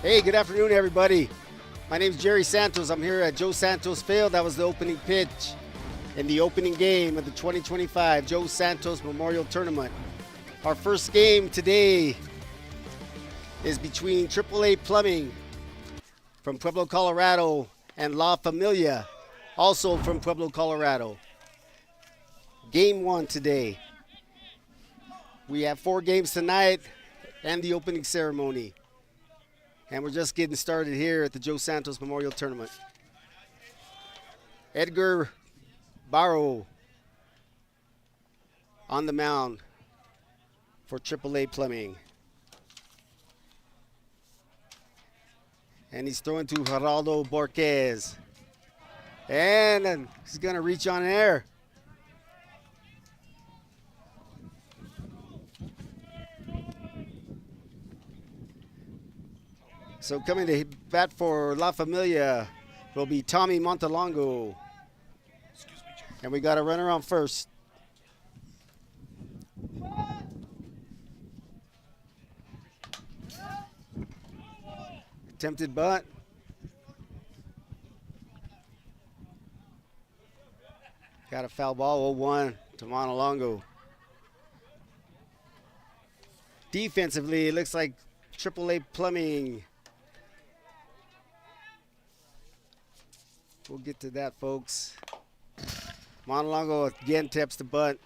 Hey, good afternoon, everybody. My name is Jerry Santos. I'm here at Joe Santos Field. That was the opening pitch in the opening game of the 2025 Joe Santos Memorial Tournament. Our first game today is between AAA Plumbing from Pueblo, Colorado, and La Familia, also from Pueblo, Colorado. Game one today. We have 4 games tonight and the opening ceremony. And we're just getting started here at the Joe Santos Memorial Tournament. Edgar Barrow on the mound for AAA Plumbing. And he's throwing to Geraldo Borquez. And he's going to reach on air. So coming to bat for La Familia will be Tommy Montalongo. And we got a runner on first. Attempted bunt. Got a foul ball, 0-1 to Montalongo. Defensively, it looks like AAA Plumbing. We'll get to that, folks. Montalongo again taps the bunt.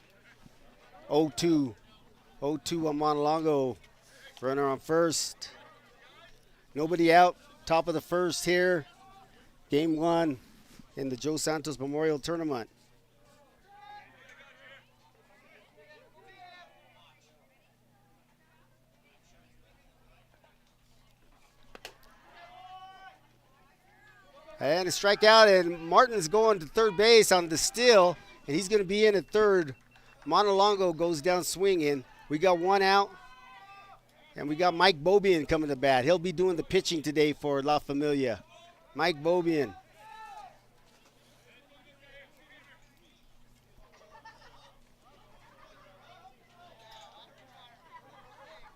0-2. 0-2 on Montalongo. Runner on first. Nobody out. Top of the first here. Game one in the Joe Santos Memorial Tournament. And a strikeout, and Martin's going to third base on the steal, and he's going to be in at third. Montalongo goes down swinging. We got 1 out, and we got Mike Bobian coming to bat. He'll be doing the pitching today for La Familia. Mike Bobian.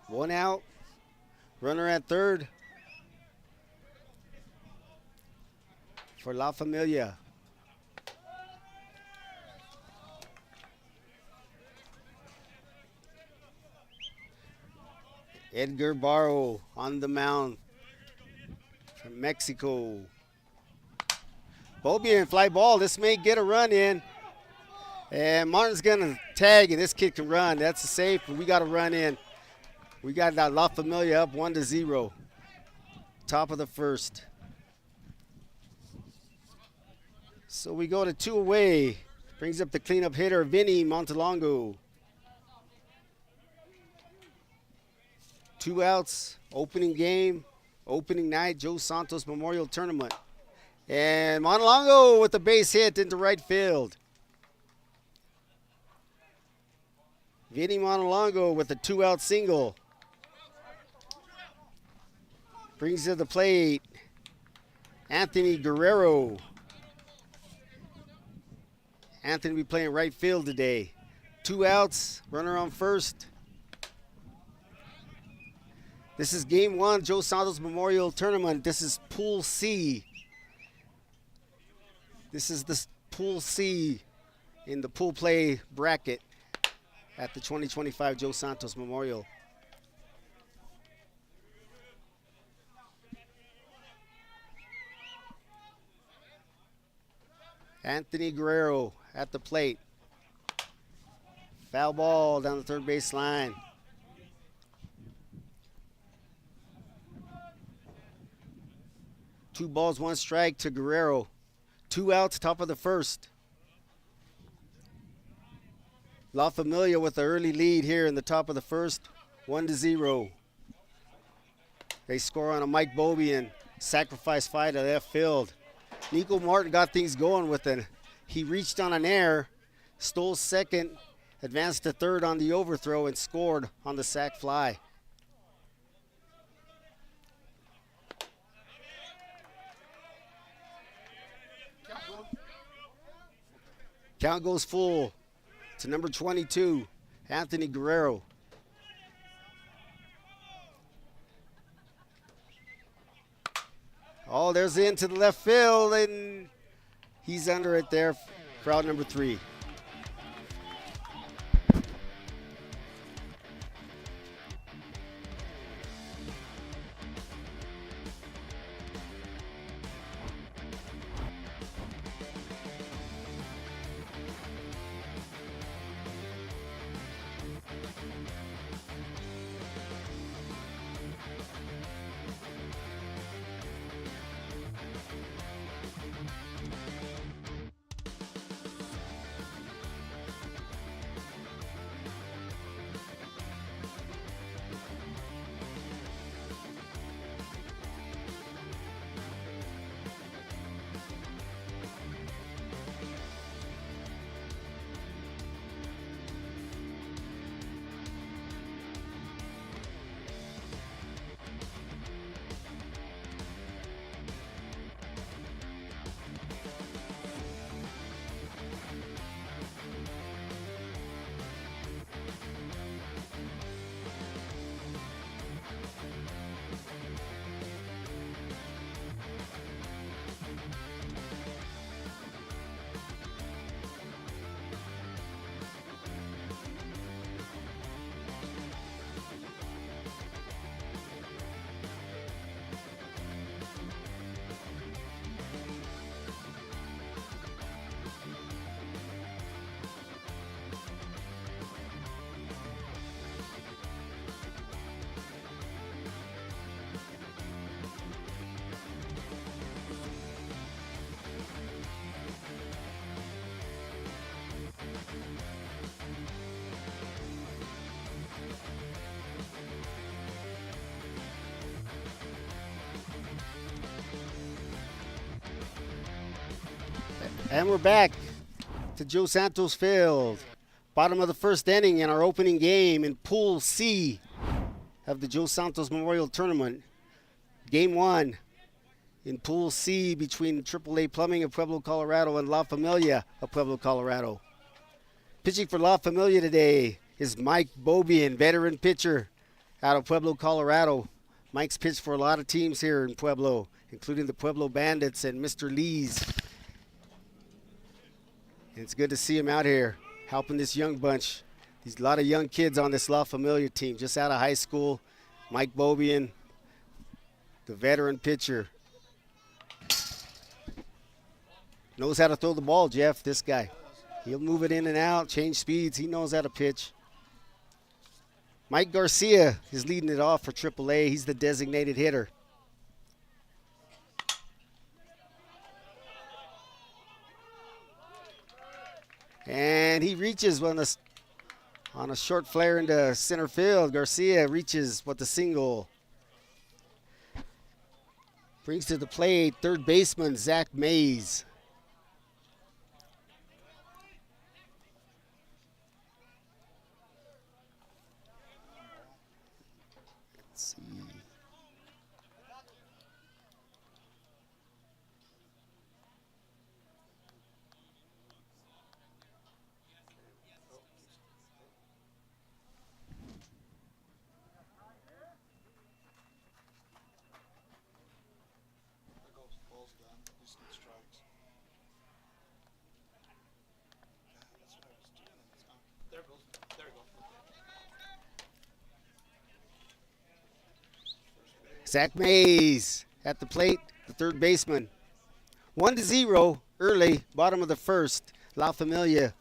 One out, runner at third for La Familia. Edgar Barrow on the mound from Mexico. Bobian, fly ball. This may get a run in. And Martin's going to tag, and this kid can run. That's a safe, but we got to run in. We got that La Familia up 1-0. Top of the first. So we go to 2 away. Brings up the cleanup hitter, Vinny Montalongo. 2 outs, opening game, opening night, Joe Santos Memorial Tournament. And Montalongo with the base hit into right field. Vinny Montalongo with a 2-out single. Brings to the plate Anthony Guerrero. Anthony will be playing right field today. 2 outs, runner on first. This is game one, Joe Santos Memorial Tournament. This is Pool C. This is the Pool C in the pool play bracket at the 2025 Joe Santos Memorial. Anthony Guerrero at the plate. Foul ball down the third base line. Two balls, 1 strike to Guerrero. 2 outs, top of the first. La Familia with the early lead here in the top of the first, 1-0. They score on a Mike Bobian sacrifice fly to left field. Nico Martin got things going with it. He reached on an air, stole second, advanced to third on the overthrow, and scored on the sac fly. Count goes full to number 22, Anthony Guerrero. Oh, there's the into the left field, and he's under it there for out number 3. And we're back to Joe Santos Field. Bottom of the first inning in our opening game in Pool C of the Joe Santos Memorial Tournament. Game 1 in Pool C between AAA Plubing of Pueblo, Colorado and La Familia of Pueblo, Colorado. Pitching for La Familia today is Mike Bobian, veteran pitcher out of Pueblo, Colorado. Mike's pitched for a lot of teams here in Pueblo, including the Pueblo Bandits and Mr. Lee's. And it's good to see him out here helping this young bunch. There's a lot of young kids on this La Familia team, just out of high school. Mike Bobian, the veteran pitcher. Knows how to throw the ball, Jeff, this guy. He'll move it in and out, change speeds. He knows how to pitch. Mike Garcia is leading it off for AAA. He's the designated hitter. And he reaches on a short flare into center field. Garcia reaches with the single. Brings to the plate third baseman Zach Mays. Let's see. Zach Mays at the plate, the third baseman. 1-0 early, bottom of the first. La Familia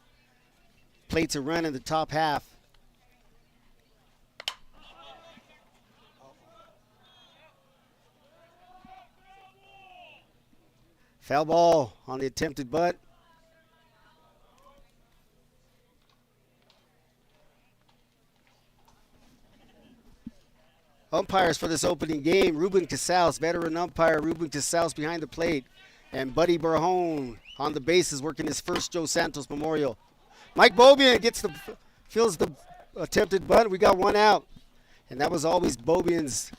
plates a run in the top half. Foul ball on the attempted butt. Umpires for this opening game, Ruben Casals, veteran umpire Ruben Casals behind the plate, and Buddy Barjone on the bases working his first Joe Santos Memorial. Mike Bobian fills the attempted bunt. We got one out, and that was always Bobian's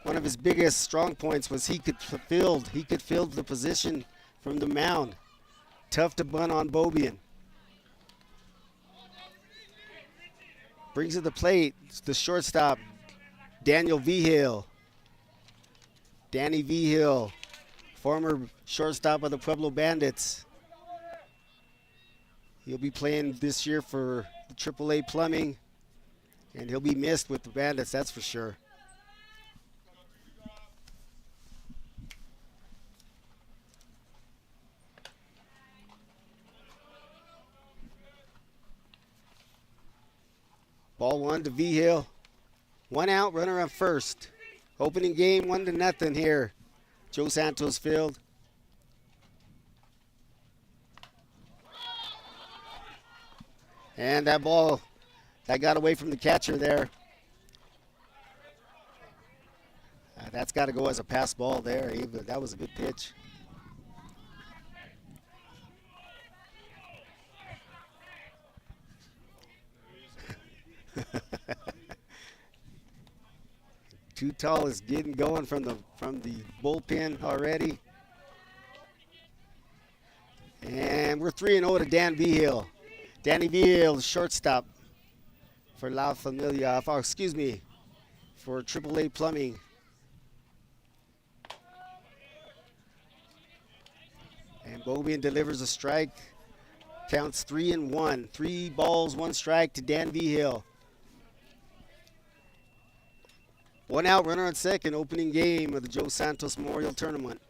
one of his biggest strong points was he could field the position from the mound. Tough to bunt on Bobian. Brings to the plate the shortstop, Daniel Vigil. Danny Vigil former shortstop of the Pueblo Bandits. He'll be playing this year for the AAA Plubing, and he'll be missed with the Bandits, that's for sure. Ball 1 to V-Hill. 1 out, runner on first. Opening game 1-0 here. Joe Santos field. And that ball, that got away from the catcher there. That's got to go as a pass ball there. That was a good pitch. Too Tall is getting going from the bullpen already. And we're 3-0 to Dan V-Hill. Danny V-Hill, shortstop for La Familia, for AAA Plubing. And Bobian delivers a strike. Counts 3-1. 3 balls, 1 strike to Dan V-Hill. 1 out, runner on second, opening game of the Joe Santos Memorial Tournament.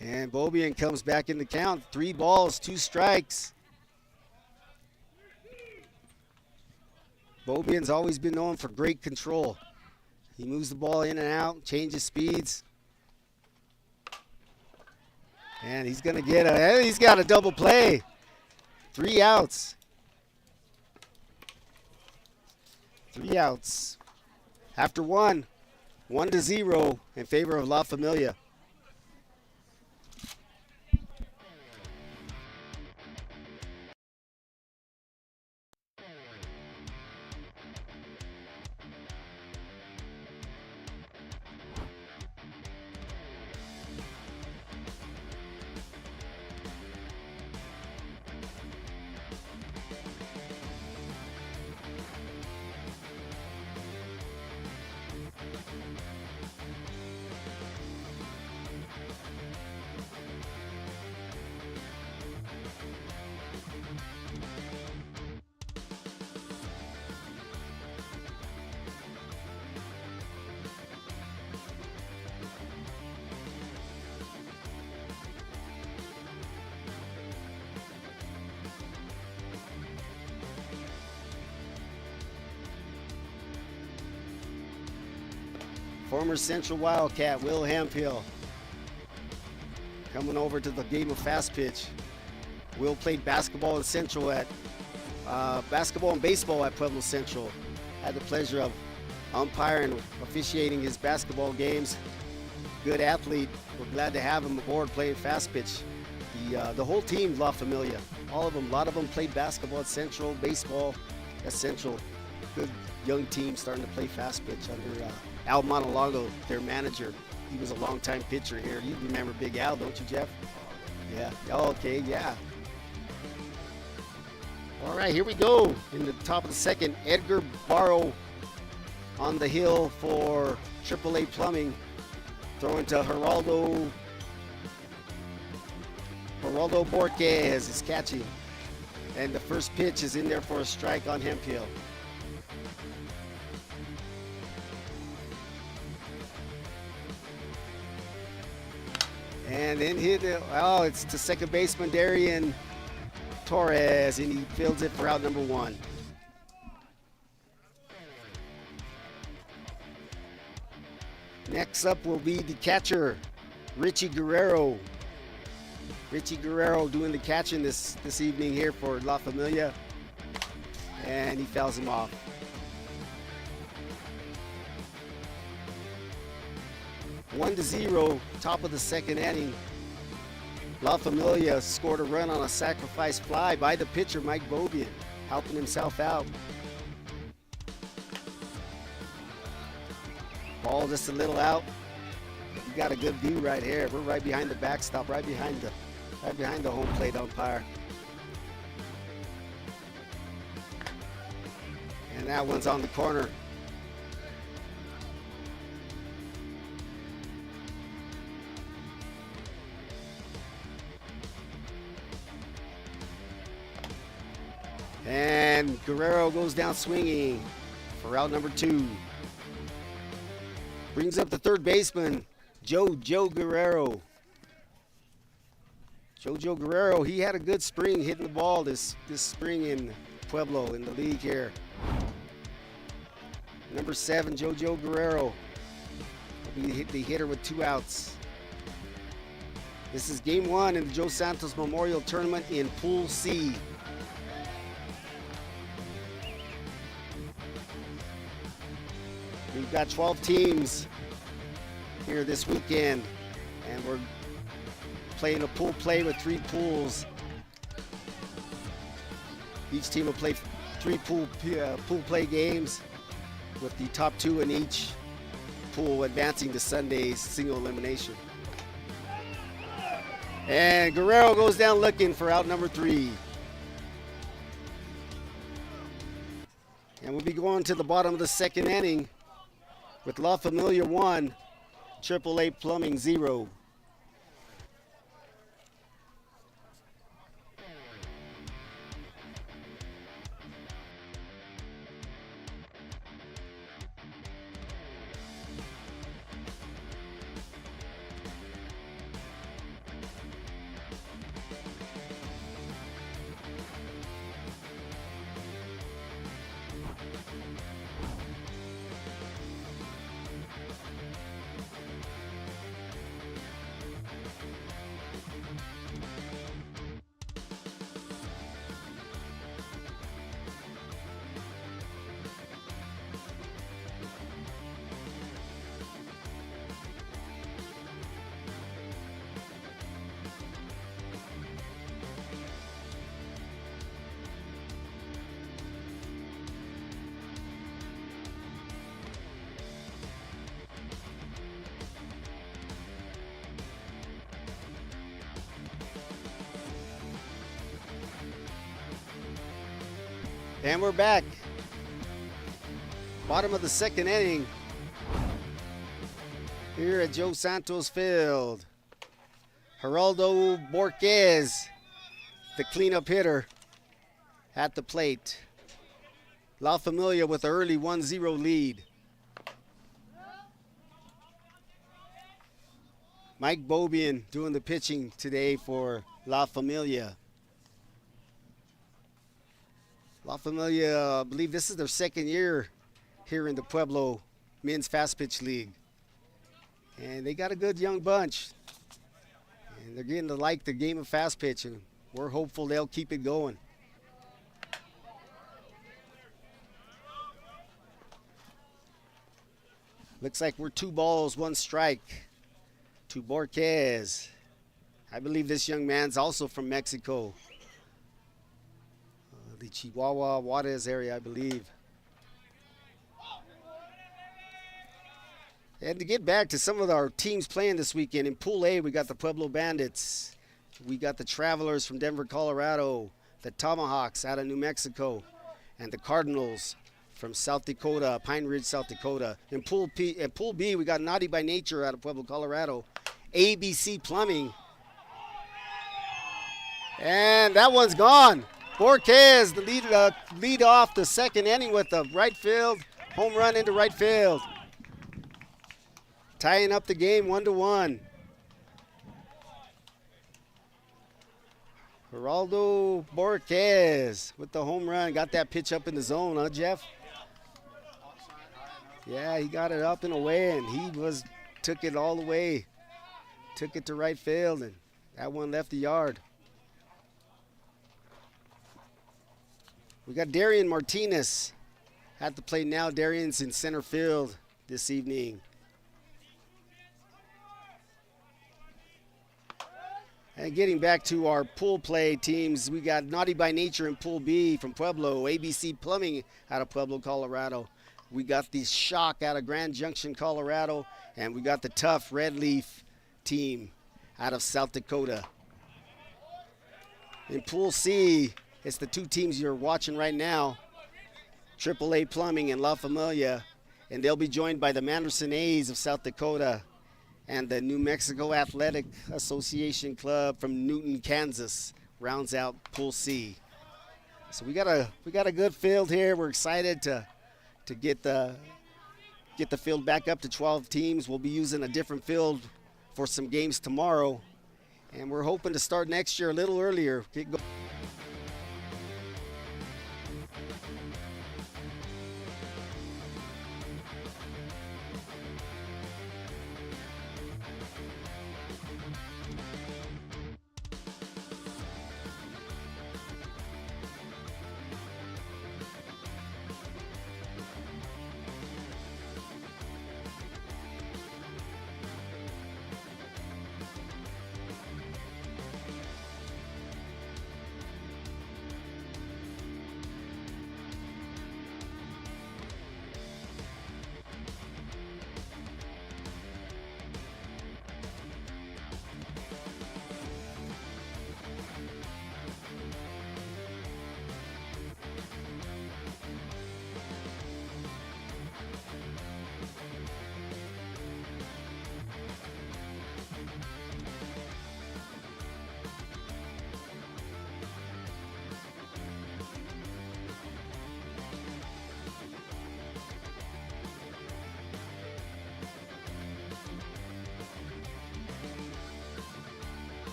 And Bobian comes back in the count. 3 balls, 2 strikes. Bobian's always been known for great control. He moves the ball in and out, changes speeds. And he's going to he's got a double play. 3 outs. 3 outs. After 1, 1-0 in favor of La Familia. Former Central Wildcat Will Hemphill coming over to the game of fast pitch. Will played basketball at Central basketball and baseball at Pueblo Central. Had the pleasure of umpiring, officiating his basketball games. Good athlete. We're glad to have him aboard playing fast pitch. The whole team, La Familia, all of them. A lot of them played basketball at Central, baseball at Central. Good young team starting to play fast pitch under Al Montalongo, their manager. He was a longtime pitcher here. You remember Big Al, don't you, Jeff? Yeah. Oh, okay, yeah. All right, here we go. In the top of the second, Edgar Barrow on the hill for AAA Plubing. Throwing to Geraldo Borquez is catching. And the first pitch is in there for a strike on Hemphill. And then it's to second baseman Darian Torres, and he fields it for out number 1. Next up will be the catcher, Richie Guerrero. Richie Guerrero doing the catching this evening here for La Familia, and he fouls him off. One to 0, top of the second inning. La Familia scored a run on a sacrifice fly by the pitcher, Mike Bobian, helping himself out. Ball just a little out. You got a good view right here. We're right behind the backstop, right behind the home plate umpire. And that one's on the corner. And Guerrero goes down swinging for out number 2. Brings up the third baseman, Joe Guerrero. Joe Guerrero, he had a good spring hitting the ball this spring in Pueblo in the league here. Number 7, Joe Guerrero. He hit the hitter with 2 outs. This is game 1 in the Joe Santos Memorial Tournament in Pool C. We've got 12 teams here this weekend, and we're playing a pool play with 3 pools. Each team will play 3 pool play games, with the top 2 in each pool advancing to Sunday's single elimination. And Guerrero goes down looking for out number 3. And we'll be going to the bottom of the 2nd inning with La Familia 1, AAA Plumbing 0. And we're back. Bottom of the 2nd inning here at Joe Santos Field. Geraldo Borquez, the cleanup hitter, at the plate. La Familia with an early 1-0 lead. Mike Bobian doing the pitching today for La Familia. La Familia, I believe this is their 2nd year here in the Pueblo Men's Fast Pitch League. And they got a good young bunch. And they're getting to like the game of fast pitch, and we're hopeful they'll keep it going. Looks like we're 2 balls, 1 strike to Borquez. I believe this young man's also from Mexico. The Chihuahua, Juarez area, I believe. And to get back to some of our teams playing this weekend, in Pool A, we got the Pueblo Bandits. We got the Travelers from Denver, Colorado, the Tomahawks out of New Mexico, and the Cardinals from South Dakota, Pine Ridge, South Dakota. In Pool B, we got Naughty by Nature out of Pueblo, Colorado, ABC Plumbing. And that one's gone. Borquez, the lead off the 2nd inning with the right field home run into right field, tying up the game 1-1. Geraldo Borquez with the home run, got that pitch up in the zone, huh, Jeff? Yeah, he got it up and away, and he took it all the way, took it to right field, and that one left the yard. We got Darian Martinez at the plate now. Darian's in center field this evening. And getting back to our pool play teams, we got Naughty by Nature in Pool B from Pueblo, ABC Plumbing out of Pueblo, Colorado. We got the Shock out of Grand Junction, Colorado, and we got the Tough Red Leaf team out of South Dakota. In Pool C, it's the 2 teams you're watching right now, AAA Plumbing and La Familia, and they'll be joined by the Manderson A's of South Dakota and the New Mexico Athletic Association Club from Newton, Kansas, rounds out Pool C. So we got a good field here. We're excited to get the field back up to 12 teams. We'll be using a different field for some games tomorrow, and we're hoping to start next year a little earlier.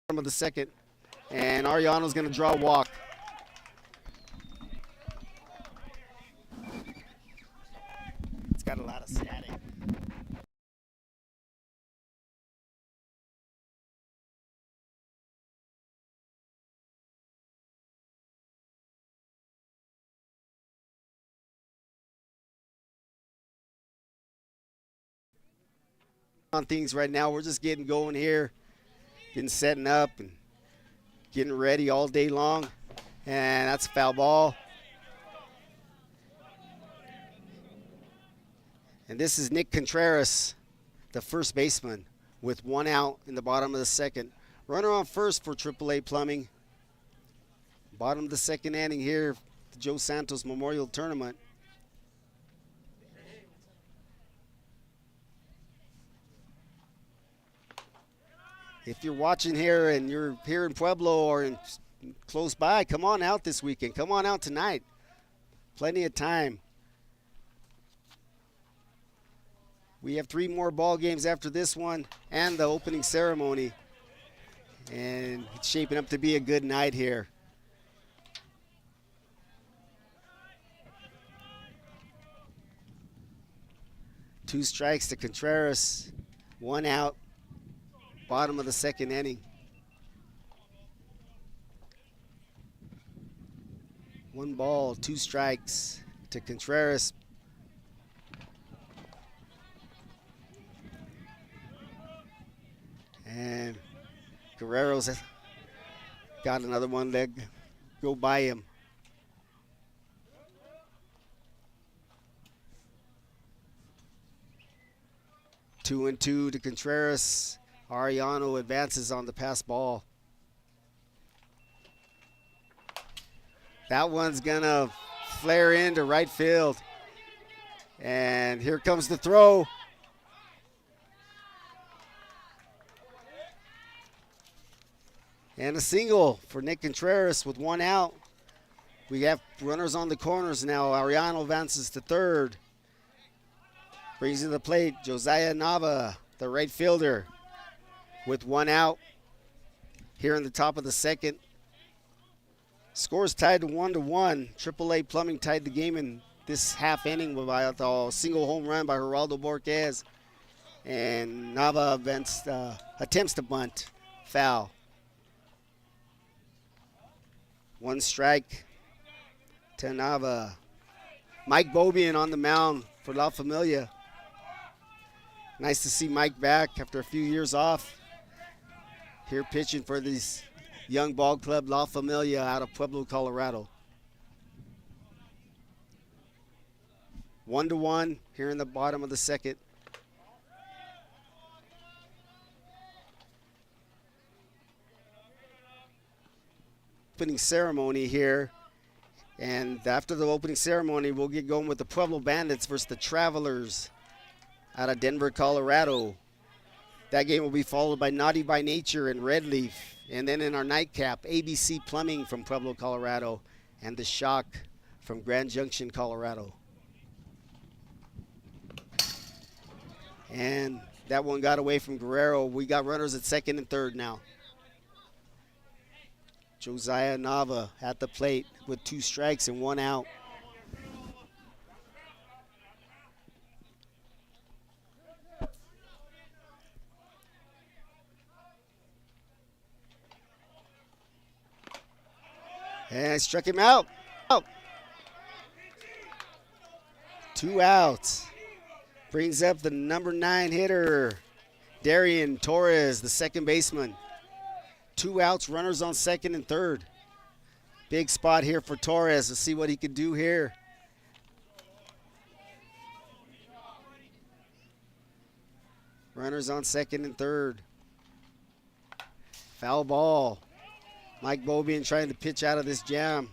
Of the second, and Ariano's going to draw a walk. It's got a lot of static. On things right now, we're just getting going here, getting setting up and getting ready all day long, and that's a foul ball. And this is Nick Contreras, the first baseman, with one out in the bottom of the second. Runner on first for AAA Plumbing. Bottom of the second inning here, the Joe Santos Memorial Tournament. If you're watching here and you're here in Pueblo or close by, come on out this weekend. Come on out tonight. Plenty of time. We have 3 more ball games after this one and the opening ceremony. And it's shaping up to be a good night here. Two strikes to Contreras, one out. Bottom of the second inning. One ball, 2 strikes to Contreras. And Guerrero's got another one leg go by him. Two and two to Contreras. Ariano advances on the pass ball. That one's gonna flare into right field. And here comes the throw. And a single for Nick Contreras with one out. We have runners on the corners now. Ariano advances to third. Brings to the plate Josiah Nava, the right fielder, with one out here in the top of the second. Scores tied to 1-1. AAA Plubing tied the game in this half inning with a single home run by Geraldo Borquez. And Nava attempts to bunt. Foul. 1 strike to Nava. Mike Bobian on the mound for La Familia. Nice to see Mike back after a few years off. Here pitching for this young ball club, La Familia, out of Pueblo, Colorado. 1-1 here in the bottom of the second. Opening ceremony here. And after the opening ceremony, we'll get going with the Pueblo Bandits versus the Travelers out of Denver, Colorado. That game will be followed by Naughty by Nature and Red Leaf. And then in our nightcap, ABC Plumbing from Pueblo, Colorado, and The Shock from Grand Junction, Colorado. And that one got away from Guerrero. We got runners at second and third now. Josiah Nava at the plate with 2 strikes and 1 out. And struck him out. 2 outs. Brings up the number 9 hitter, Darian Torres, the second baseman. 2 outs, runners on second and third. Big spot here for Torres. Let's see what he can do here. Runners on second and third. Foul ball. Mike Bobian trying to pitch out of this jam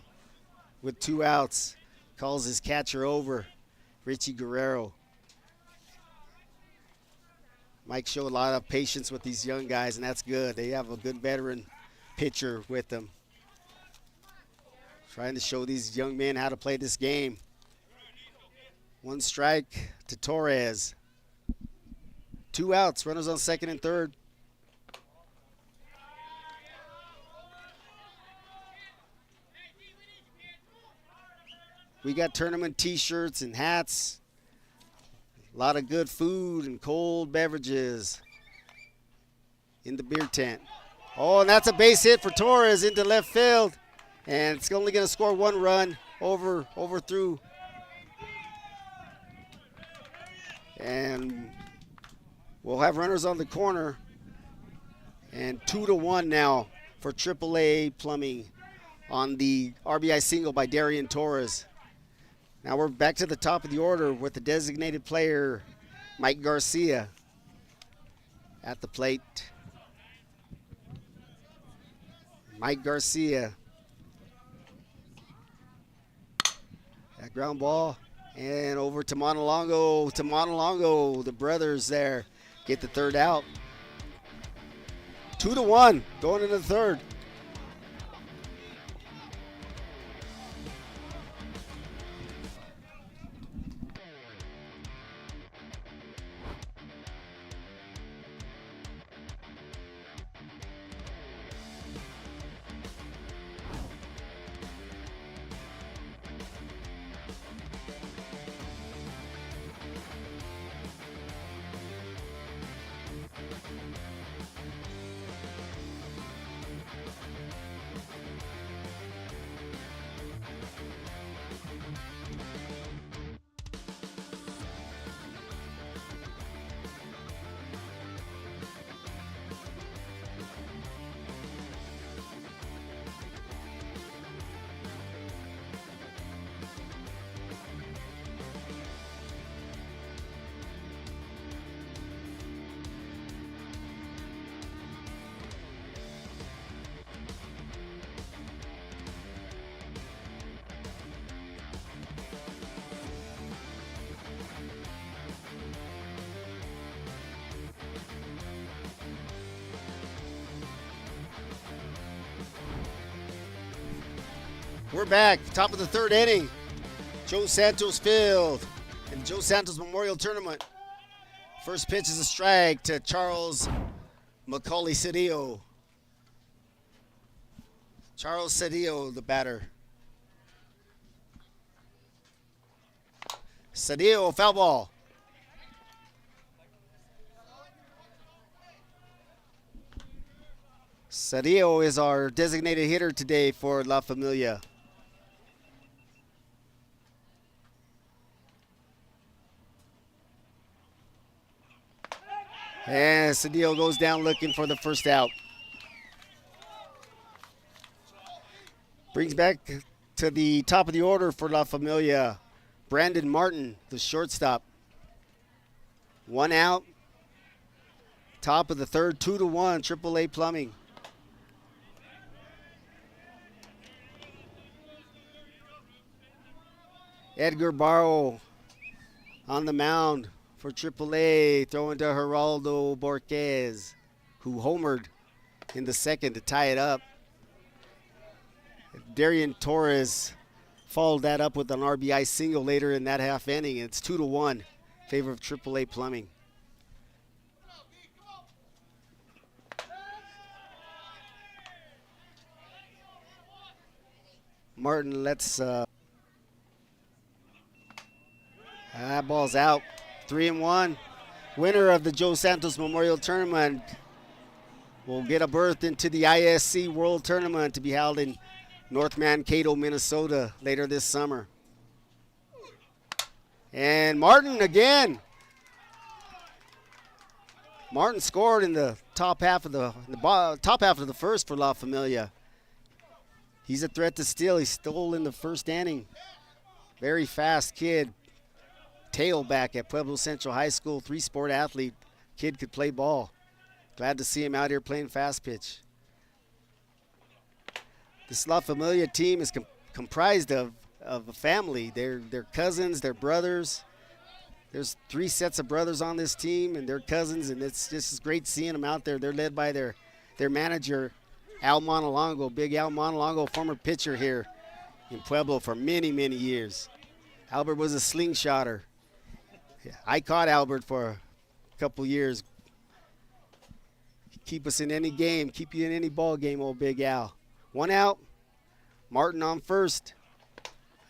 with 2 outs. Calls his catcher over, Richie Guerrero. Mike showed a lot of patience with these young guys, and that's good. They have a good veteran pitcher with them. Trying to show these young men how to play this game. 1 strike to Torres. 2 outs, runners on second and third. We got tournament t-shirts and hats. A lot of good food and cold beverages in the beer tent. Oh, and that's a base hit for Torres into left field. And it's only going to score 1 run through. And we'll have runners on the corner. And 2-1 now for AAA Plumbing on the RBI single by Darian Torres. Now we're back to the top of the order with the designated player, Mike Garcia, at the plate. Mike Garcia. That ground ball. And over to Montelongo. The brothers there get the 3rd out. 2-1 going into the 3rd. We're back, top of the 3rd inning. Joe Santos Field and the Joe Santos Memorial Tournament. First pitch is a strike to Charles Macaulay Cedillo. Charles Cedillo, the batter. Cedillo, foul ball. Cedillo is our designated hitter today for La Familia. And Cedillo goes down looking for the first out. Brings back to the top of the order for La Familia, Brandon Martin, the shortstop. One out. Top of the third, 2-1, AAA Plumbing. Edgar Barro on the mound for AAA, throwing to Geraldo Borquez, who homered in the second to tie it up. Darian Torres followed that up with an RBI single later in that half inning. It's 2-1 in favor of AAA Plumbing. Martin lets that ball's out. 3-1. Winner of the Joe Santos Memorial Tournament will get a berth into the ISC World Tournament to be held in North Mankato, Minnesota later this summer. And Martin again. Martin scored in the top half of the first for La Familia. He's a threat to steal. He stole in the first inning. Very fast kid. Tailback at Pueblo Central High School, 3-sport athlete. Kid could play ball. Glad to see him out here playing fast pitch. This La Familia team is comprised of a family. They're cousins, they're brothers. There's 3 sets of brothers on this team, and they're cousins, and it's just great seeing them out there. They're led by their manager, Al Montalongo, Big Al Montalongo, former pitcher here in Pueblo for many, many years. Albert was a slingshotter. I caught Albert for a couple years. Keep us in any game, keep you in any ball game, old Big Al. 1 out, Martin on first,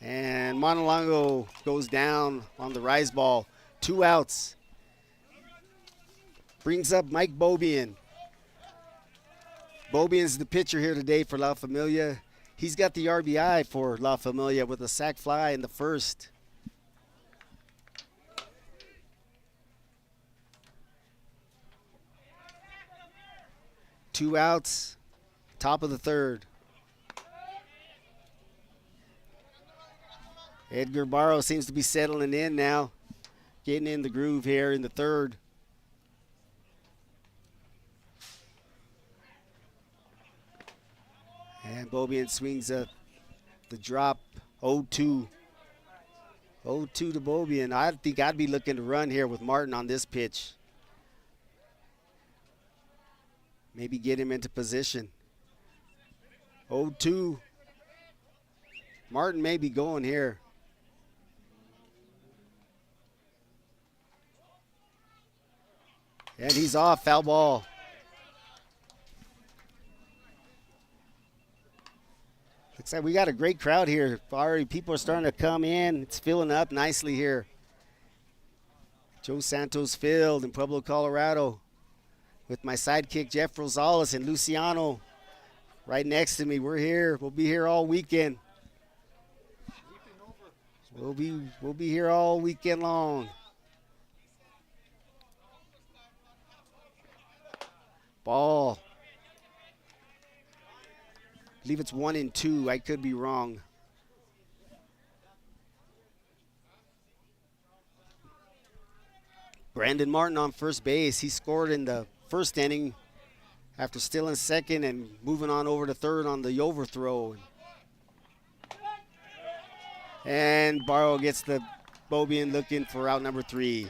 and Montalongo goes down on the rise ball. 2 outs. Brings up Mike Bobian. Bobian's the pitcher here today for La Familia. He's got the RBI for La Familia with a sac fly in the first. Two outs, top of the third. Edgar Barro seems to be settling in now, getting in the groove here in the third. And Bobian swings the drop, 0-2. 0-2 to Bobian. I think I'd be looking to run here with Martin on this pitch. Maybe get him into position. 0-2. Martin may be going here. And he's off, foul ball. Looks like we got a great crowd here. Already people are starting to come in. It's filling up nicely here. Joe Santos Field in Pueblo, Colorado. With my sidekick, Jeff Rosales, and Luciano right next to me. We're here. We'll be here all weekend. We'll be here all weekend long. Ball. I believe it's 1-2. I could be wrong. Brandon Martin on first base. He scored in the first inning after stealing second and moving on over to third on the overthrow. And Barrow gets the Bobian looking for out number 3.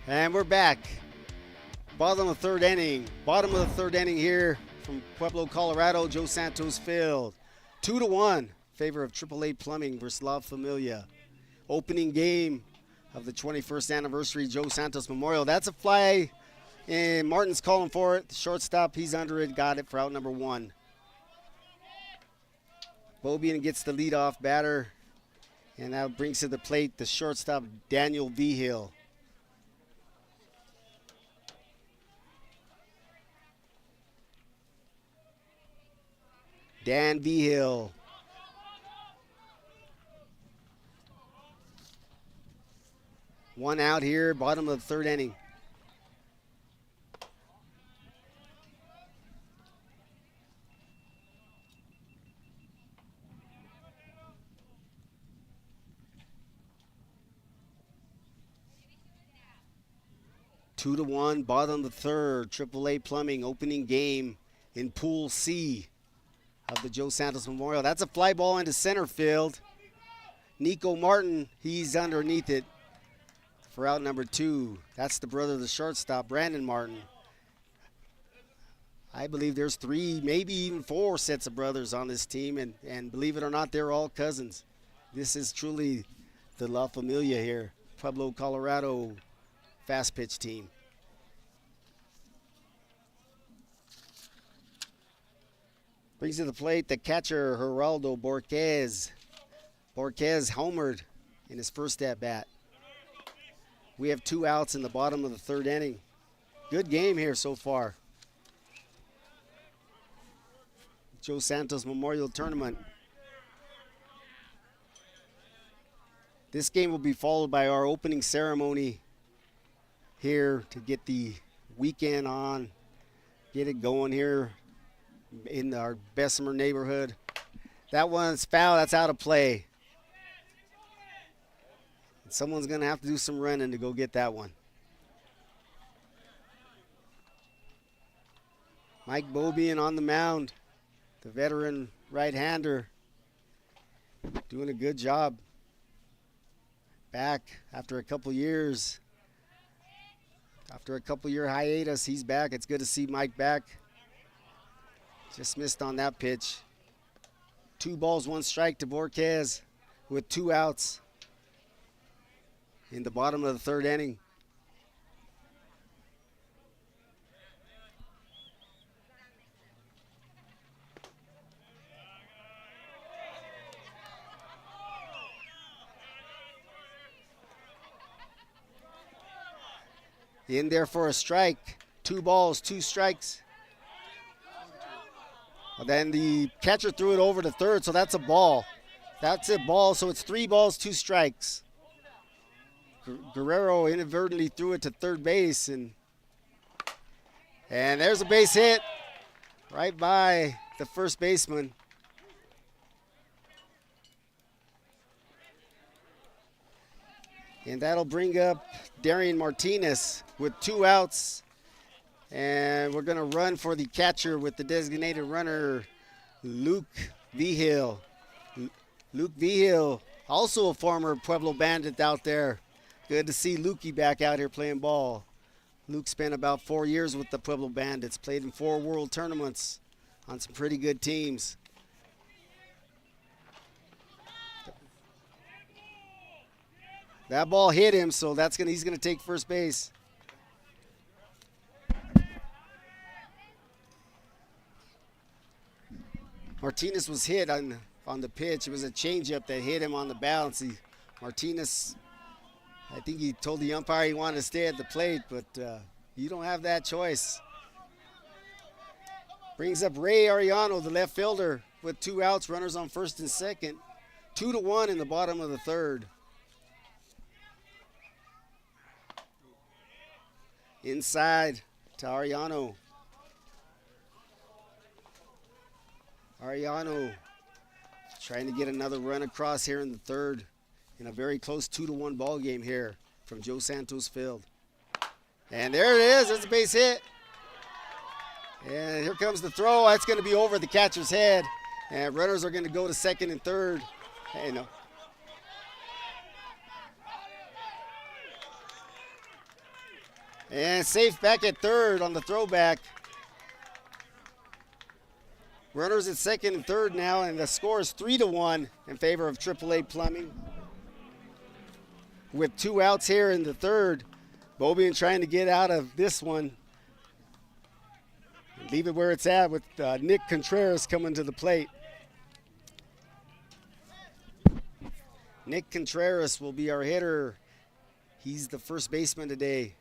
And we're back. Bottom of the third inning. Bottom of the third inning here from Pueblo, Colorado, Joe Santos Field. 2-1 favor of AAA Plubing versus La Familia. Opening game of the 21st anniversary Joe Santos Memorial. That's a fly, and Martin's calling for it. The shortstop, he's under it, got it for out number 1. Bobian gets the leadoff batter, and that brings to the plate the shortstop, Daniel Vigil. Dan Vigil. One out here, bottom of the third inning. Two to one, bottom of the third, AAA Plubing opening game in Pool C of the Joe Santos Memorial. That's a fly ball into center field. Nico Martin, he's underneath it for out number 2. That's the brother of the shortstop, Brandon Martin. I believe there's 3, maybe even 4 sets of brothers on this team, and believe it or not, they're all cousins. This is truly the La Familia here, Pueblo, Colorado fast pitch team. Brings to the plate the catcher, Geraldo Borquez. Borquez homered in his first at-bat. We have 2 outs in the bottom of the third inning. Good game here so far. Joe Santos Memorial Tournament. This game will be followed by our opening ceremony here to get the weekend on, get it going here in our Bessemer neighborhood. That one's foul, that's out of play. Someone's gonna have to do some running to go get that one. Mike Bobian on the mound, the veteran right-hander, doing a good job. Back after a couple years. After a couple-year hiatus, he's back. It's good to see Mike back. Just missed on that pitch. 2 balls, 1 strike to Borquez with 2 outs in the bottom of the third inning. In there for a strike. 2 balls, 2 strikes. Then the catcher threw it over to third, so that's a ball. That's a ball, so it's 3 balls, 2 strikes. Guerrero inadvertently threw it to third base, and there's a base hit right by the first baseman. And that'll bring up Darian Martinez with 2 outs. And we're going to run for the catcher with the designated runner, Luke Vigil. Luke Vigil, also a former Pueblo Bandit out there. Good to see Lukey back out here playing ball. Luke spent about 4 years with the Pueblo Bandits, played in 4 world tournaments on some pretty good teams. That ball hit him, so he's going to take first base. Martinez was hit on the pitch. It was a changeup that hit him on the bounce. Martinez, I think he told the umpire he wanted to stay at the plate, but you don't have that choice. Brings up Ray Arellano, the left fielder, with 2 outs, runners on first and second. 2-1 in the bottom of the third. Inside to Arellano. Arellano trying to get another run across here in the third in a very close 2-1 ball game here from Joe Santos Field. And there it is. There's a base hit. And here comes the throw. That's going to be over the catcher's head. And runners are going to go to second and third. Hey, no. And safe back at third on the throwback. Runners at second and third now, and the score is 3-1 in favor of AAA Plumbing. With 2 outs here in the third, Bobian trying to get out of this one. Leave it where it's at with Nick Contreras coming to the plate. Nick Contreras will be our hitter. He's the first baseman today.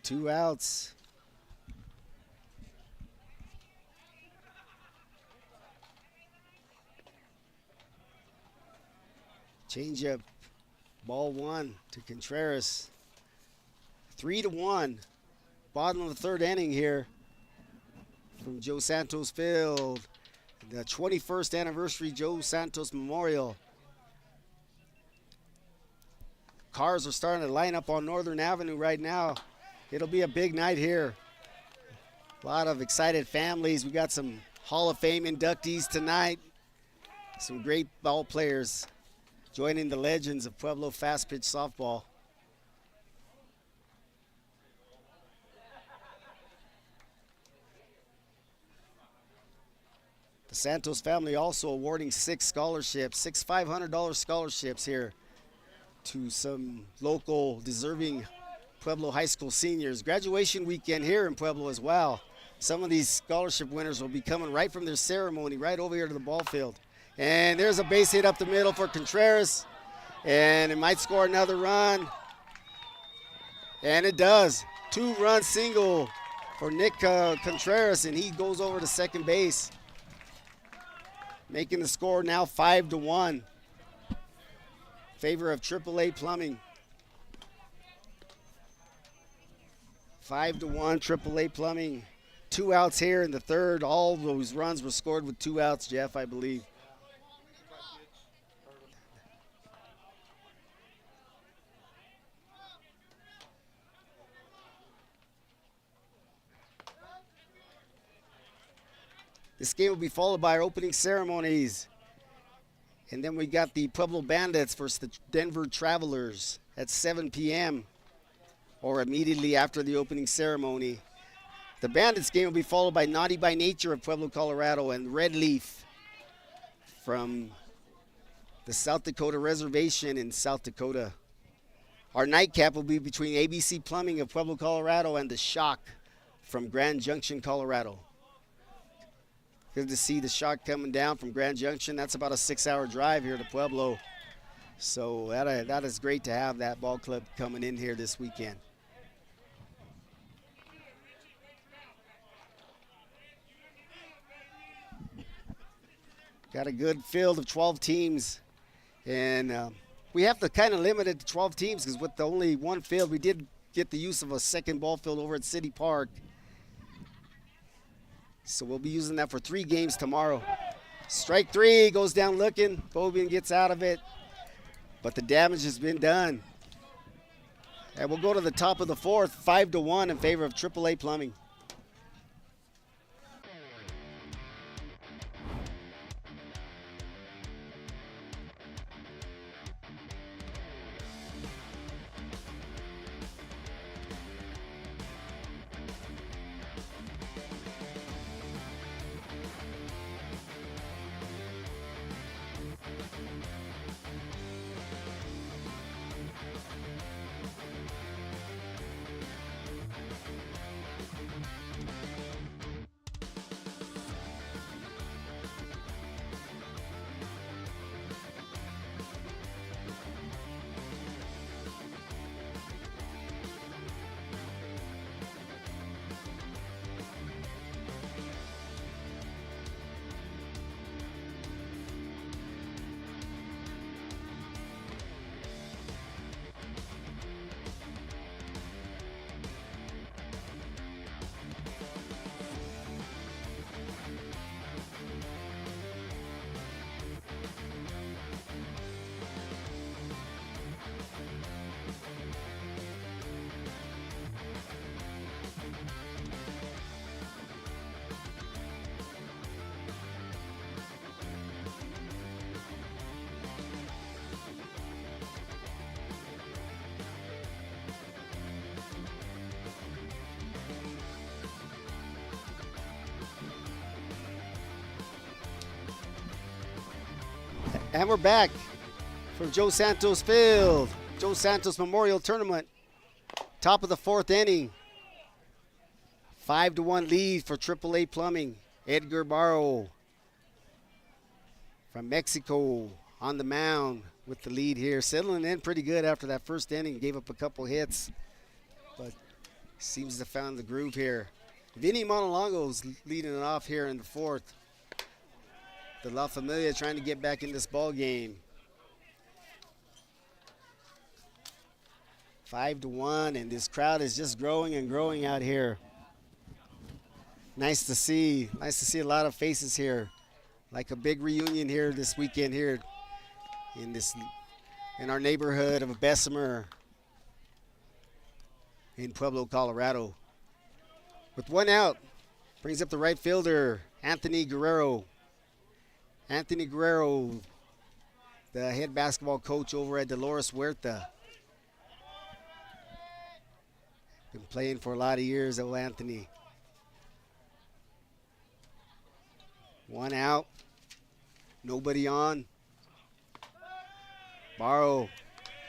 Two outs. Changeup, ball 1 to Contreras. 3-1. Bottom of the third inning here from Joe Santos Field. The 21st anniversary Joe Santos Memorial. Cars are starting to line up on Northern Avenue right now. It'll be a big night here. A lot of excited families. We got some Hall of Fame inductees tonight. Some great ball players joining the legends of Pueblo fast pitch softball. The Santos family also awarding 6 scholarships, 6 $500 scholarships here to some local deserving Pueblo High School seniors. Graduation weekend here in Pueblo as well. Some of these scholarship winners will be coming right from their ceremony right over here to the ball field. And there's a base hit up the middle for Contreras. And it might score another run. And it does. 2-run single for Nick Contreras, and he goes over to second base. Making the score now 5-1. Favor of AAA Plumbing. 5-1 AAA Plumbing. 2 outs here in the third. All those runs were scored with 2 outs, Jeff, I believe. This game will be followed by our opening ceremonies. And then we got the Pueblo Bandits versus the Denver Travelers at 7 p.m. or immediately after the opening ceremony. The Bandits game will be followed by Naughty by Nature of Pueblo, Colorado, and Red Leaf from the South Dakota Reservation in South Dakota. Our nightcap will be between ABC Plumbing of Pueblo, Colorado, and the Shock from Grand Junction, Colorado. Good to see the Shock coming down from Grand Junction. That's about a 6-hour drive here to Pueblo. So that is great to have that ball club coming in here this weekend. Got a good field of 12 teams. And we have to kind of limit it to 12 teams because with the only one field, we did get the use of a second ball field over at City Park. So we'll be using that for 3 games tomorrow. Strike 3, goes down looking. Bobian gets out of it. But the damage has been done. And we'll go to the top of the fourth, 5-1 in favor of AAA Plumbing. And we're back from Joe Santos Field. Joe Santos Memorial Tournament. Top of the fourth inning. 5-1 lead for AAA Plumbing. Edgar Barro from Mexico on the mound with the lead here. Settling in pretty good after that first inning. Gave up a couple hits, but seems to have found the groove here. Vinny Montalongo's leading it off here in the fourth. The La Familia trying to get back in this ball game. 5-1, and this crowd is just growing and growing out here. Nice to see. Nice to see a lot of faces here. Like a big reunion here this weekend here in our neighborhood of Bessemer in Pueblo, Colorado. With one out, brings up the right fielder, Anthony Guerrero. Anthony Guerrero, the head basketball coach over at Dolores Huerta. Been playing for a lot of years, old Anthony. One out, nobody on. Barro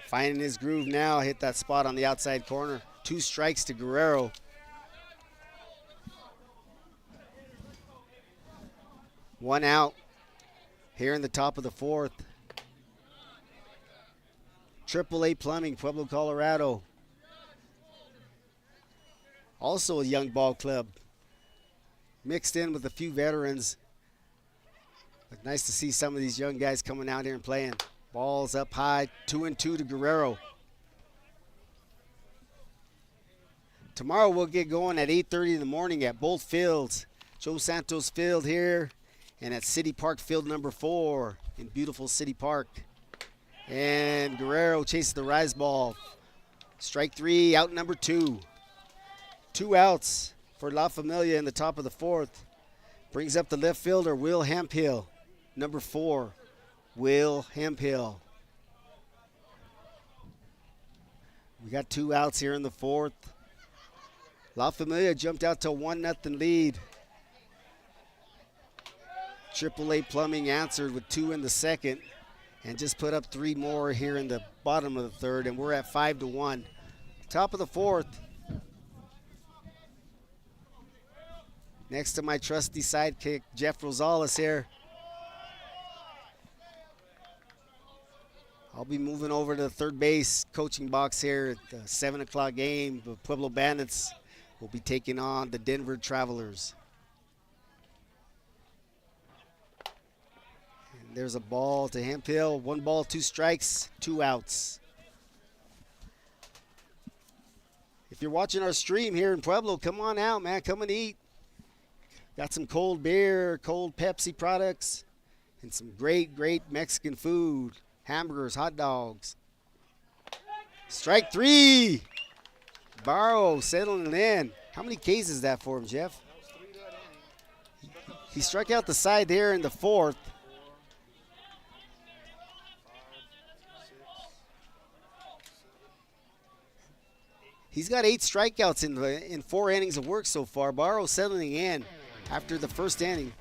finding his groove now, hit that spot on the outside corner. 2 strikes to Guerrero. One out here in the top of the fourth. AAA Plumbing, Pueblo, Colorado. Also a young ball club. Mixed in with a few veterans. But nice to see some of these young guys coming out here and playing. Ball's up high, 2-2 to Guerrero. Tomorrow we'll get going at 8:30 in the morning at both fields. Joe Santos Field here and at City Park Field number 4 in beautiful City Park. And Guerrero chases the rise ball. Strike 3, out number 2. 2 outs for La Familia in the top of the fourth. Brings up the left fielder, Will Hemphill. Number 4, Will Hemphill. We got 2 outs here in the fourth. La Familia jumped out to a 1-0 lead. AAA Plumbing answered with 2 in the second and just put up 3 more here in the bottom of the third, and we're at 5-1. Top of the fourth. Next to my trusty sidekick, Jeff Rosales here. I'll be moving over to the third base coaching box here at the 7 o'clock game. The Pueblo Bandits will be taking on the Denver Travelers. And there's a ball to Hemphill. 1 ball, 2 strikes, 2 outs. If you're watching our stream here in Pueblo, come on out, man. Come and eat. Got some cold beer, cold Pepsi products, and some great, great Mexican food. Hamburgers, hot dogs. Strike 3. Barro settling it in. How many Ks is that for him, Jeff? He struck out the side there in the fourth. He's got 8 strikeouts in 4 innings of work so far. Barro settling in after the first inning.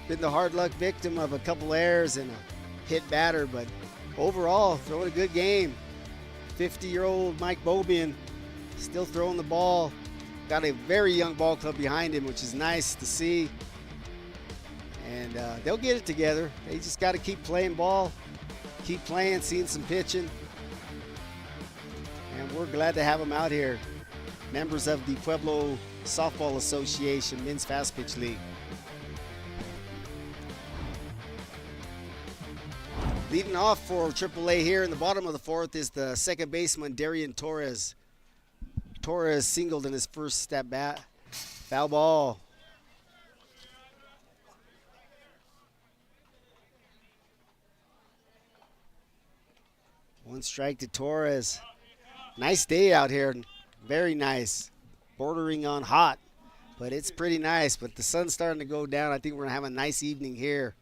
Been the hard luck victim of a couple errors and a hit batter, but overall throwing a good game. 50-year-old Mike Bobian still throwing the ball. Got a very young ball club behind him, which is nice to see. And they'll get it together. They just got to keep playing ball, keep playing, seeing some pitching. And we're glad to have them out here. Members of the Pueblo Softball Association Men's Fast Pitch League. Leading off for AAA here in the bottom of the fourth is the second baseman, Darian Torres. Torres singled in his first at bat. Foul ball. One strike to Torres. Nice day out here. Very nice. Bordering on hot, but it's pretty nice. But the sun's starting to go down. I think we're going to have a nice evening here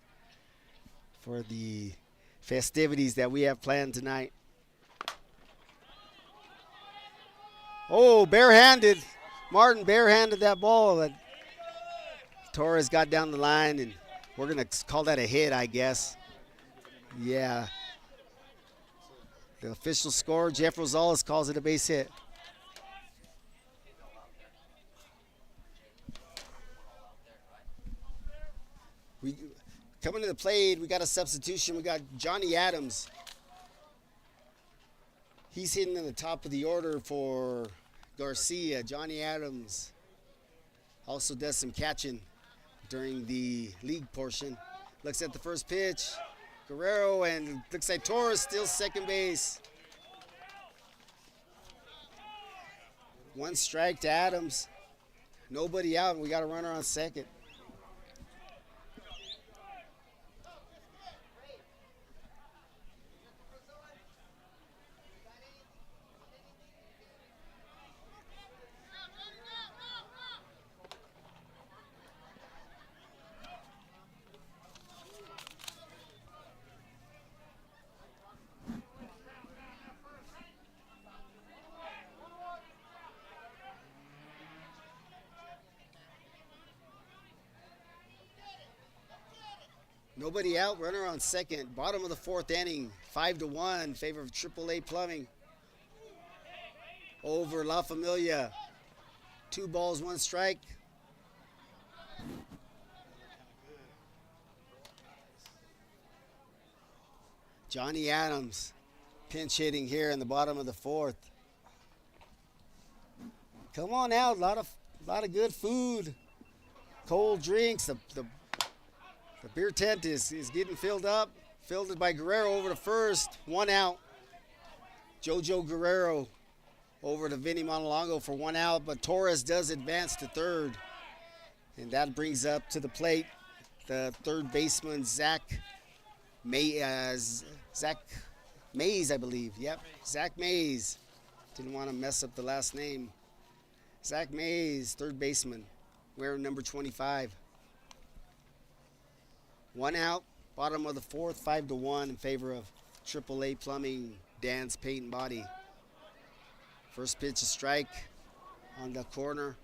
for the festivities that we have planned tonight. Oh, barehanded. Martin barehanded that ball. That Torres got down the line, and we're going to call that a hit, I guess. Yeah. The official score, Jeff Rosales, calls it a base hit. Coming to the plate, we got a substitution. We got Johnny Adams. He's hitting in the top of the order for Garcia. Johnny Adams also does some catching during the league portion. Looks at the first pitch. Guerrero, and looks like Torres still second base. One strike to Adams. Nobody out. We got a runner on second. Nobody out, runner on second. Bottom of the fourth inning, 5-1 in favor of AAA Plubing over La Familia. 2 balls, 1 strike. Johnny Adams pinch hitting here in the bottom of the fourth. Come on out, a lot of good food, cold drinks. The beer tent is getting filled up. Filled by Guerrero over to first. 1 out. Jojo Guerrero over to Vinny Montalongo for 1 out, but Torres does advance to third. And that brings up to the plate the third baseman, Zach Mays, I believe. Yep, Zach Mays. Didn't want to mess up the last name. Zach Mays, third baseman, wearing number 25. 1 out, bottom of the fourth, 5-1 in favor of AAA Plumbing, Dan's Paint and Body. First pitch, a strike on the corner.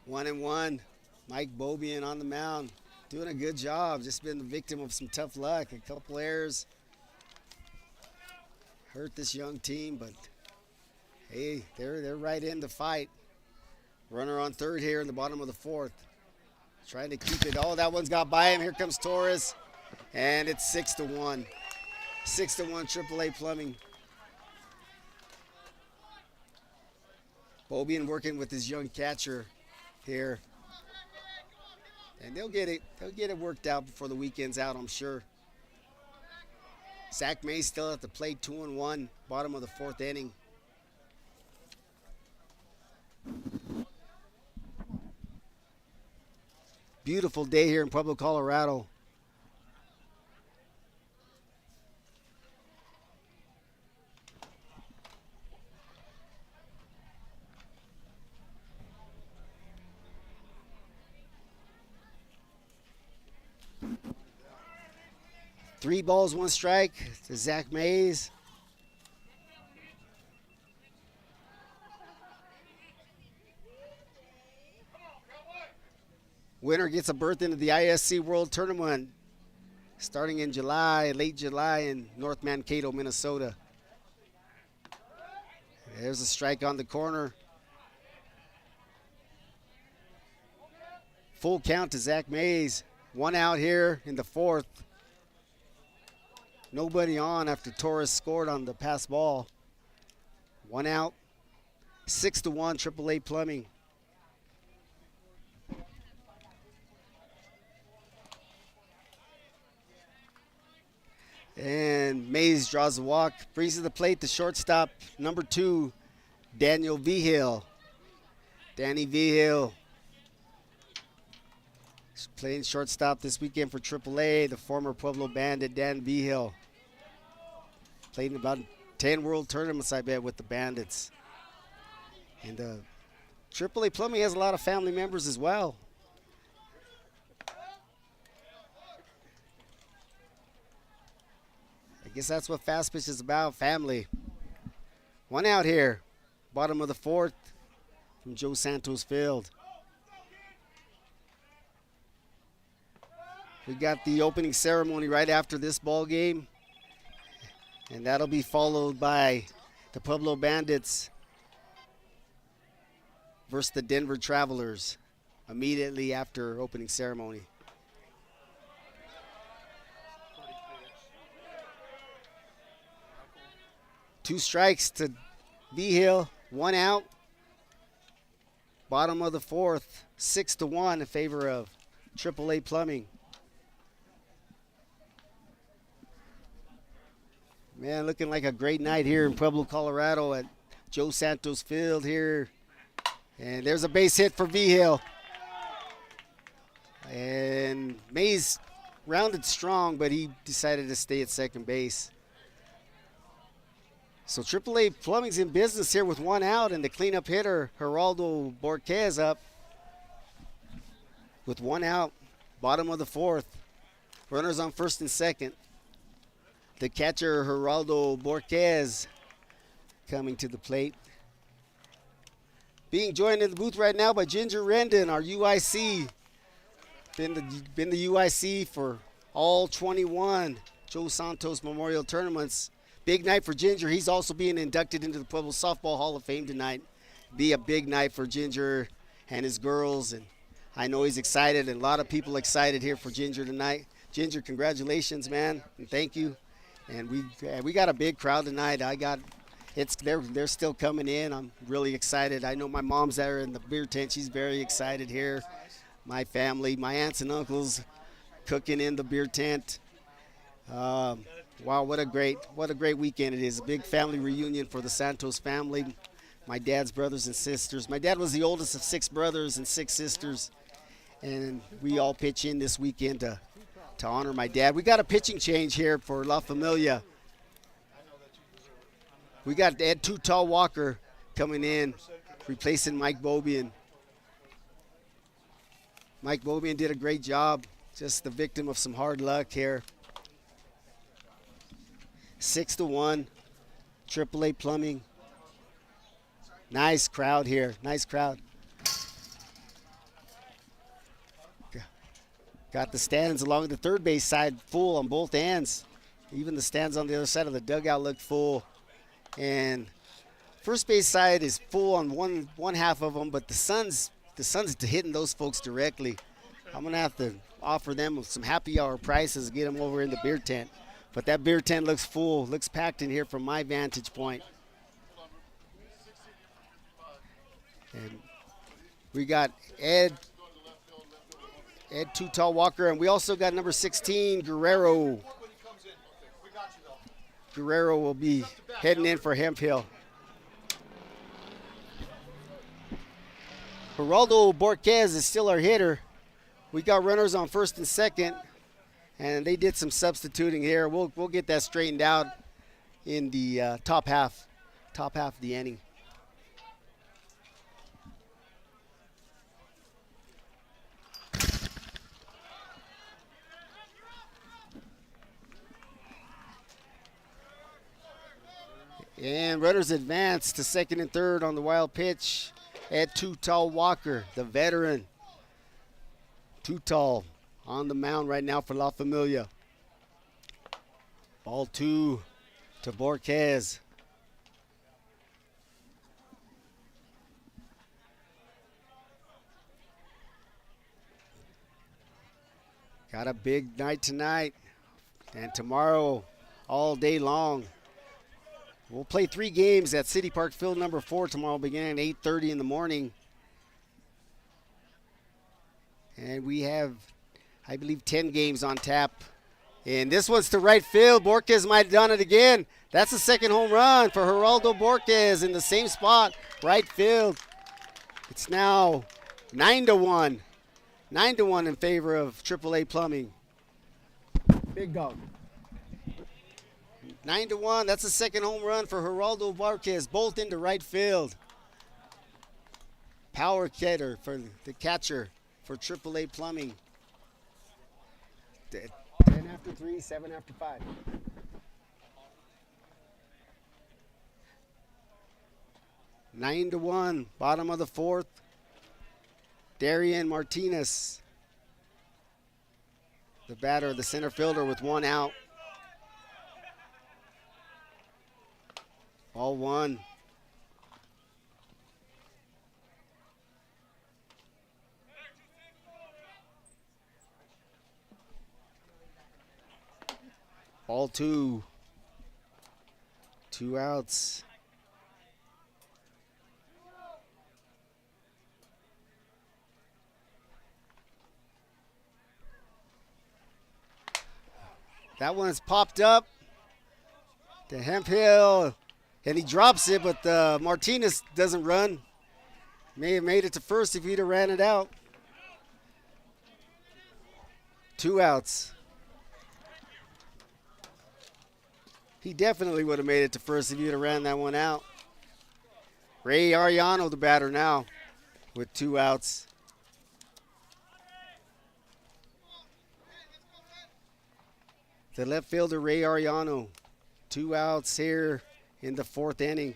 One and one, Mike Bobian on the mound. Doing a good job. Just been the victim of some tough luck. A couple errors hurt this young team, but hey, they're right in the fight. Runner on third here in the bottom of the fourth. Trying to keep it. Oh, that one's got by him. Here comes Torres. And it's 6-1. 6-1 AAA Plumbing. Bobian working with his young catcher here. And they'll get it worked out before the weekend's out, I'm sure. Zach May still at the plate, 2-1, bottom of the fourth inning. Beautiful day here in Pueblo, Colorado. Three balls, 1 strike to Zach Mays. Winner gets a berth into the ISC World Tournament starting in July, late July in North Mankato, Minnesota. There's a strike on the corner. Full count to Zach Mays. 1 out here in the fourth. Nobody on after Torres scored on the pass ball. 1 out. 6-1 AAA Plumbing. And Mays draws the walk, brings to the plate the shortstop, number 2, Daniel Vigil. Danny Vigil is playing shortstop this weekend for AAA. The former Pueblo Bandit, Dan Vigil. Played in about 10 world tournaments, I bet, with the Bandits. And AAA Plumbing has a lot of family members as well. I guess that's what fast pitch is about, family. 1 out here, bottom of the 4th from Joe Santos Field. We got the opening ceremony right after this ball game, and that'll be followed by the Pueblo Bandits versus the Denver Travelers immediately after opening ceremony. Two strikes to Vigil, 1 out. Bottom of the 4th, 6-1 in favor of AAA Plumbing. Man, looking like a great night here in Pueblo, Colorado at Joe Santos Field here. And there's a base hit for Vigil. And Mays rounded strong, but he decided to stay at second base. So AAA Plumbing's in business here with 1 out, and the cleanup hitter, Geraldo Borquez, up with 1 out, bottom of the 4th. Runners on first and second. The catcher, Geraldo Borquez, coming to the plate. Being joined in the booth right now by Ginger Rendon, our UIC. Been the UIC for all 21 Joe Santos Memorial Tournaments. Big night for Ginger. He's also being inducted into the Pueblo Softball Hall of Fame tonight. Be a big night for Ginger and his girls, and I know he's excited, and a lot of people excited here for Ginger tonight. Ginger, congratulations, man, and thank you. And we got a big crowd tonight. They're still coming in. I'm really excited. I know my mom's there in the beer tent. She's very excited here. My family, my aunts and uncles, cooking in the beer tent. Wow, what a great weekend it is. A big family reunion for the Santos family. My dad's brothers and sisters. My dad was the oldest of 6 brothers and 6 sisters. And we all pitch in this weekend to honor my dad. We got a pitching change here for La Familia. We got Ed Too Tall Walker coming in, replacing Mike Bobian. Mike Bobian did a great job. Just the victim of some hard luck here. 6-1, AAA Plumbing. Nice crowd here, nice crowd. Got the stands along the third base side full on both ends. Even the stands on the other side of the dugout look full. And first base side is full on one half of them, but the Sun's hitting those folks directly. I'm gonna have to offer them some happy hour prices, get them over in the beer tent. But that beer tent looks full, looks packed in here from my vantage point. And we got Ed Too Tall Walker, and we also got number 16, Guerrero. Guerrero will be heading in for Hemphill. Geraldo Borquez is still our hitter. We got runners on first and second, and they did some substituting here. We'll get that straightened out in the top half of the inning. And runners advance to second and third on the wild pitch. Ed Too Tall Walker, the veteran. Too Tall on the mound right now for La Familia. Ball 2 to Borquez. Got a big night tonight and tomorrow all day long. We'll play 3 games at City Park Field number 4 tomorrow beginning at 8:30 in the morning. And we have, I believe, 10 games on tap. And this one's to right field. Borges might have done it again. That's the second home run for Geraldo Borges in the same spot, right field. It's now 9-1. 9-1 in favor of AAA Plumbing. Big dog. 9-1. That's the second home run for Geraldo Borges, both into right field. Power hitter for the catcher for AAA Plumbing. 10 after 3, 7 after 5. Nine to 1, bottom of the 4th. Darian Martinez, the batter, the center fielder with 1 out. Ball 1. Ball 2. 2 outs. That one's popped up to Hemphill, and he drops it, but Martinez doesn't run. May have made it to first if he'd have ran it out. 2 outs. He definitely would have made it to first if he'd have ran that one out. Ray Ariano, the batter now, with 2 outs. The left fielder, Ray Ariano. 2 outs here in the 4th inning.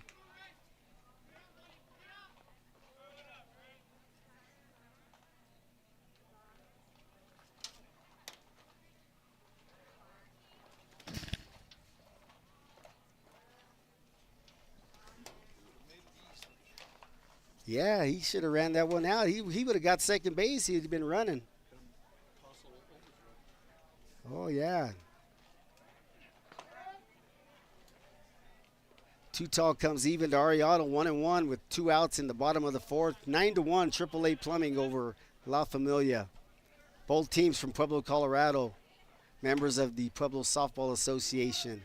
Yeah, he should have ran that one out. He would have got second base. He'd been running. Oh, yeah. 2 tall comes even to Ariano, 1-1 with 2 outs in the bottom of the 4th. 9-1, AAA Plumbing over La Familia. Both teams from Pueblo, Colorado, members of the Pueblo Softball Association.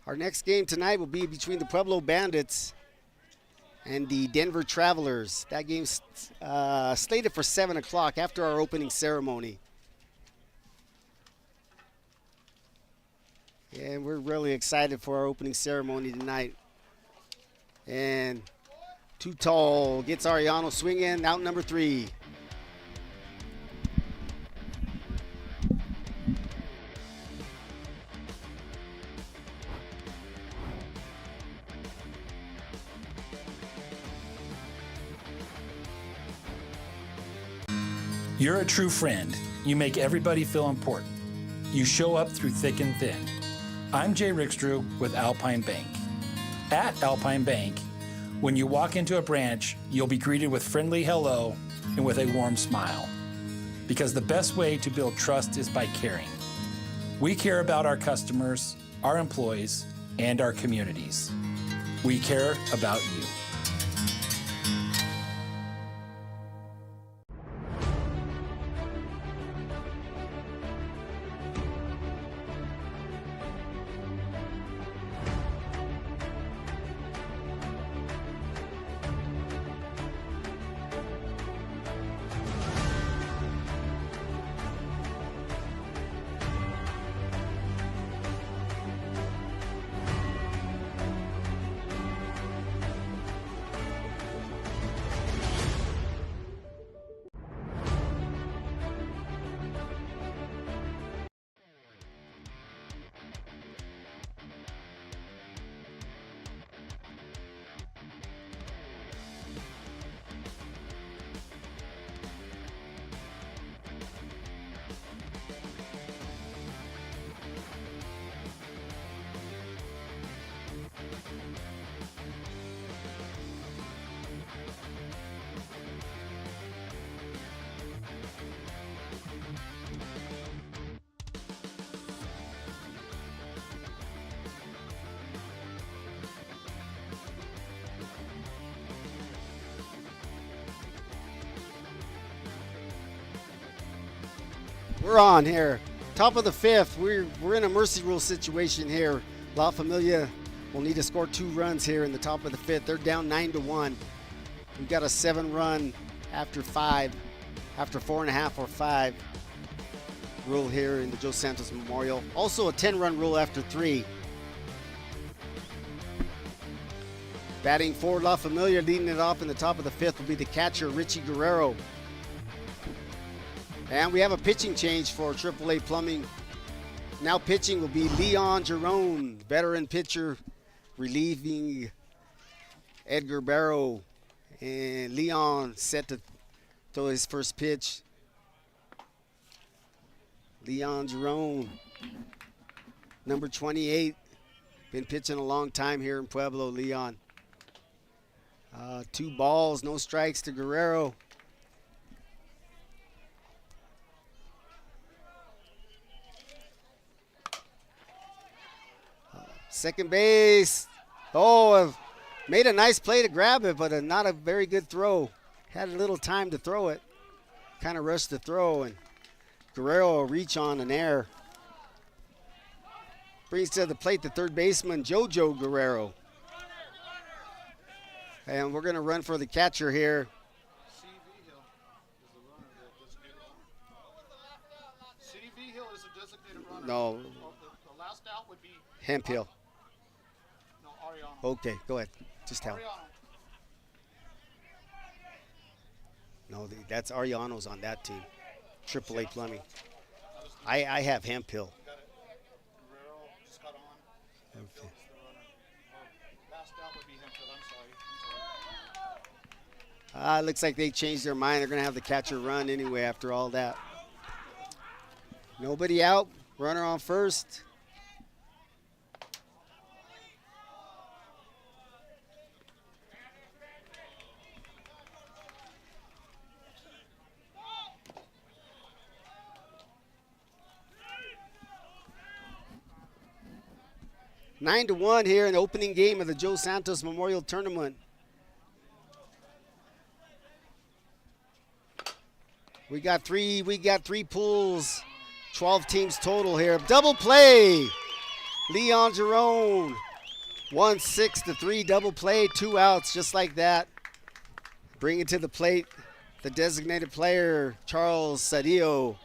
Our next game tonight will be between the Pueblo Bandits and the Denver Travelers. That game's slated for 7 o'clock after our opening ceremony. And we're really excited for our opening ceremony tonight. And 2 tall gets Ariano swinging, out number 3. You're a true friend. You make everybody feel important. You show up through thick and thin. I'm Jay Rickstrew with Alpine Bank. At Alpine Bank, when you walk into a branch, you'll be greeted with friendly hello and with a warm smile. Because the best way to build trust is by caring. We care about our customers, our employees, and our communities. We care about you. We're on here. Top of the fifth. We're in a mercy rule situation here. La Familia will need to score 2 runs here in the top of the fifth. They're down 9-1. We got a 7-run after 5, after 4.5 or 5 rule here in the Joe Santos Memorial. Also a 10-run rule after 3. Batting for La Familia, leading it off in the top of the fifth will be the catcher, Richie Guerrero. And we have a pitching change for AAA Plumbing. Now pitching will be Leon Jerome, veteran pitcher, relieving Edgar Barrow. And Leon set to throw his first pitch. Leon Jerome, number 28. Been pitching a long time here in Pueblo, Leon. 2 balls, no strikes to Guerrero. Second base. Oh, made a nice play to grab it, but not a very good throw. Had a little time to throw it. Kind of rushed the throw, and Guerrero will reach on an error. Brings to the plate the third baseman, Jojo Guerrero. And we're going to run for the catcher here. CV Hill is a designated runner. No. The last out would be Hemp Hill. No, Ariano. Okay, go ahead. Just tell. Ariano. No, that's Ariano's on that team. AAA Plumbing. I have Hemp Hill. Got it. Guerrero just got on. Okay. Hill's the runner. Last out would be Hemp Hill. I'm sorry. Looks like they changed their mind. They're going to have the catcher run anyway after all that. Nobody out. Runner on first. Nine to 1 here in the opening game of the Joe Santos Memorial Tournament. We got three pools, 12 teams total here. Double play. Leon Jerome. 1-6-3 double play, 2 outs just like that. Bring it to the plate, the designated player, Charles Cedillo.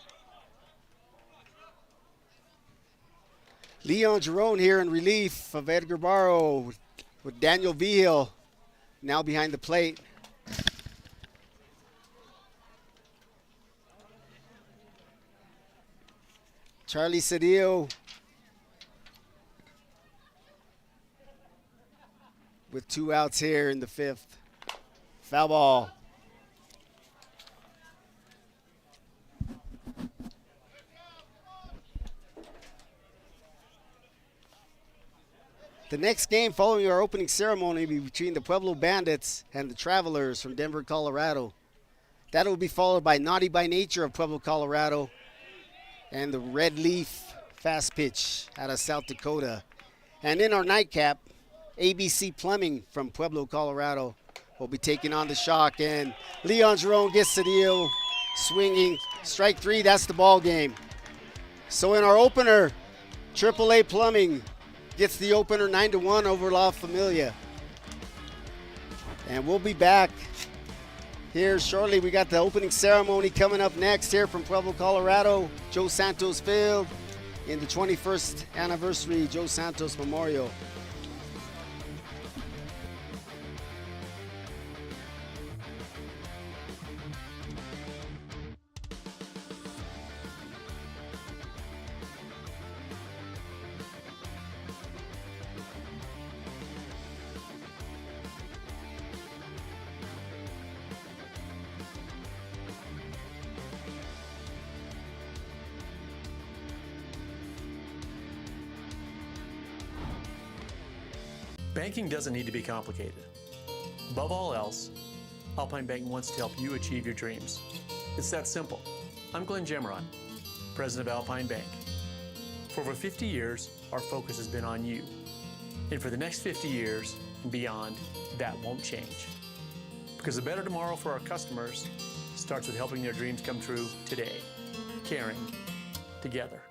Leon Jerome here in relief of Edgar Barrow with Daniel Vigil now behind the plate. Charlie Cedillo with 2 outs here in the fifth. Foul ball. The next game following our opening ceremony will be between the Pueblo Bandits and the Travelers from Denver, Colorado. That will be followed by Naughty by Nature of Pueblo, Colorado, and the Red Leaf Fast Pitch out of South Dakota. And in our nightcap, ABC Plumbing from Pueblo, Colorado will be taking on the Shock. And Leon Jerome gets Cedillo swinging. Strike 3, that's the ball game. So in our opener, AAA Plumbing gets the opener 9-1 over La Familia. And we'll be back here shortly. We got the opening ceremony coming up next here from Pueblo, Colorado, Joe Santos Field in the 21st anniversary Joe Santos Memorial. Banking doesn't need to be complicated. Above all else, Alpine Bank wants to help you achieve your dreams. It's that simple. I'm Glenn Gemron, President of Alpine Bank. For over 50 years, our focus has been on you. And for the next 50 years and beyond, that won't change. Because a better tomorrow for our customers starts with helping their dreams come true today. Caring together.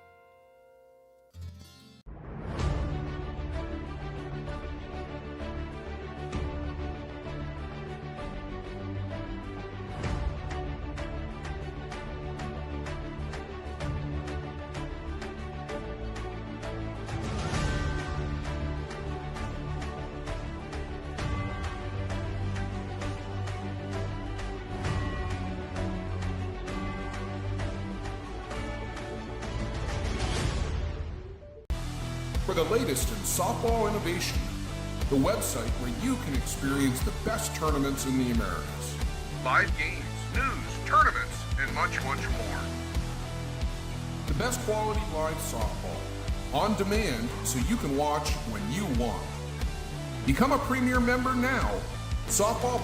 For the latest in softball innovation, the website where you can experience the best tournaments in the Americas. Live games, news, tournaments, and much, much more. The best quality live softball, on demand so you can watch when you want. Become a premier member now. Softball